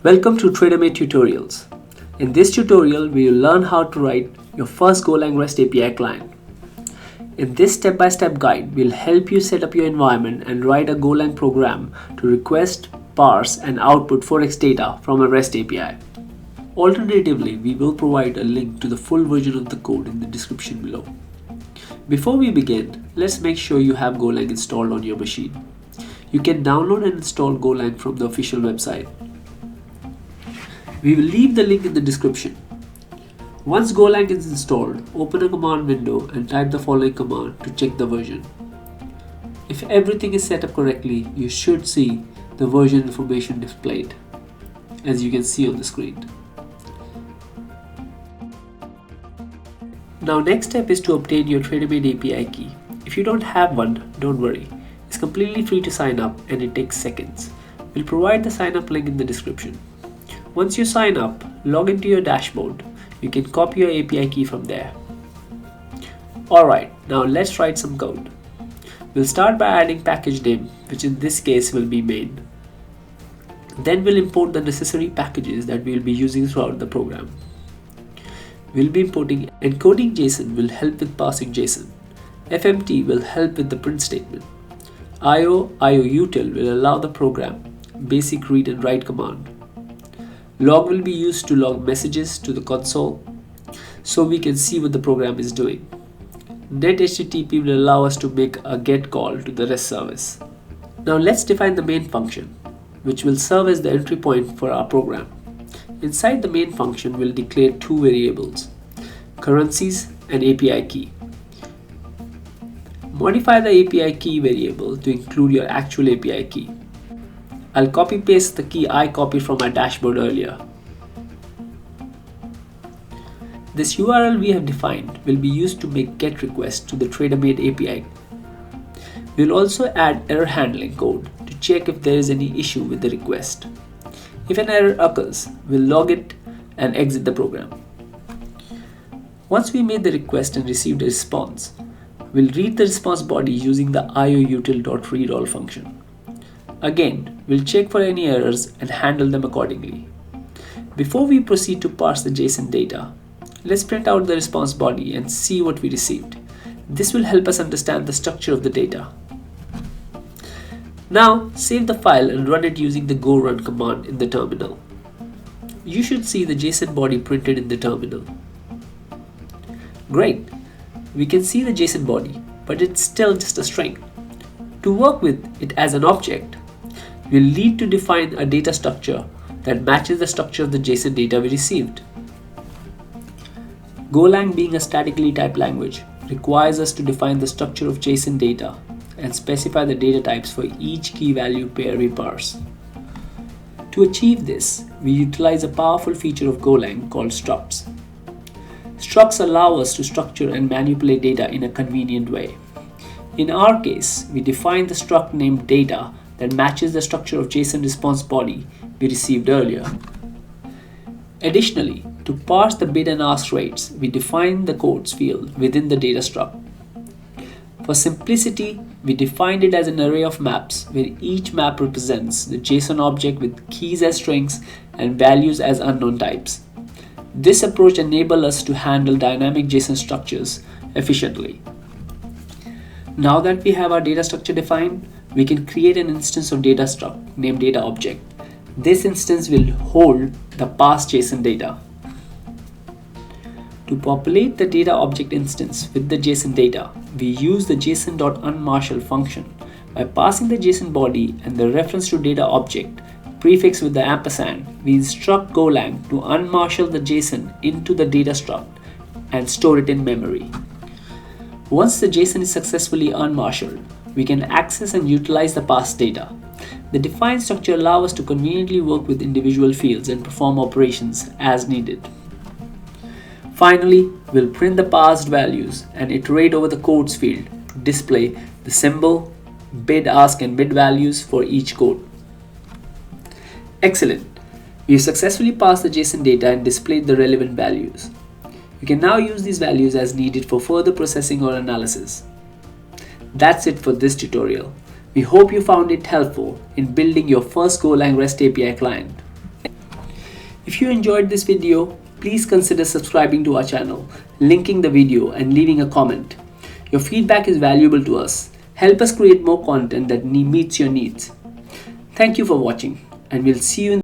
Welcome to TraderMate Tutorials. In this tutorial, we will learn how to write your first Golang REST API client. In this step-by-step guide, we'll help you set up your environment and write a Golang program to request, parse, and output Forex data from a REST API. Alternatively, we will provide a link to the full version of the code in the description below. Before we begin, let's make sure you have Golang installed on your machine. You can download and install Golang from the official website. We will leave the link in the description. Once Golang is installed, open a command window and type the following command to check the version. If everything is set up correctly, you should see the version information displayed, as you can see on the screen. Now, next step is to obtain your TraderMate API key. If you don't have one, don't worry. It's completely free to sign up and it takes seconds. We'll provide the sign up link in the description. Once you sign up, log into your dashboard. You can copy your API key from there. Alright, now let's write some code. We'll start by adding package name, which in this case will be main. Then we'll import the necessary packages that we'll be using throughout the program. We'll be importing encoding JSON will help with parsing JSON. FMT will help with the print statement. IOUtil will allow the program basic read and write command. Log will be used to log messages to the console so we can see what the program is doing. NetHTTP will allow us to make a GET call to the REST service. Now let's define the main function, which will serve as the entry point for our program. Inside the main function, we'll declare two variables, currencies and API key. Modify the API key variable to include your actual API key. I'll copy paste the key I copied from my dashboard earlier. This URL we have defined will be used to make GET requests to the TraderMate API. We'll also add error handling code to check if there is any issue with the request. If an error occurs, we'll log it and exit the program. Once we made the request and received a response, we'll read the response body using the IOUtil.readAll function. Again, we'll check for any errors and handle them accordingly. Before we proceed to parse the JSON data, let's print out the response body and see what we received. This will help us understand the structure of the data. Now, save the file and run it using the go run command in the terminal. You should see the JSON body printed in the terminal. Great! We can see the JSON body, but it's still just a string. To work with it as an object, we'll need to define a data structure that matches the structure of the JSON data we received. Golang, being a statically typed language, requires us to define the structure of JSON data and specify the data types for each key value pair we parse. To achieve this, we utilize a powerful feature of Golang called Structs. Structs allow us to structure and manipulate data in a convenient way. In our case, we define the struct named data that matches the structure of JSON response body we received earlier. Additionally, to parse the bid and ask rates, we define the quotes field within the data struct. For simplicity, we defined it as an array of maps where each map represents the JSON object with keys as strings and values as unknown types. This approach enables us to handle dynamic JSON structures efficiently. Now that we have our data structure defined, we can create an instance of data struct named data object. This instance will hold the parsed JSON data. To populate the data object instance with the JSON data, we use the json.unmarshal function. By passing the JSON body and the reference to data object prefixed with the ampersand, we instruct Golang to unmarshal the JSON into the data struct and store it in memory. Once the JSON is successfully unmarshaled, we can access and utilize the parsed data. The defined structure allows us to conveniently work with individual fields and perform operations as needed. Finally, we'll print the parsed values and iterate over the quotes field to display the symbol, bid, ask, and bid values for each quote. Excellent! We've successfully parsed the JSON data and displayed the relevant values. You can now use these values as needed for further processing or analysis. That's it for this tutorial. We hope you found it helpful in building your first Golang REST API client. If you enjoyed this video, please consider subscribing to our channel, linking the video and leaving a comment. Your feedback is valuable to us. Help us create more content that meets your needs. Thank you for watching, and we'll see you in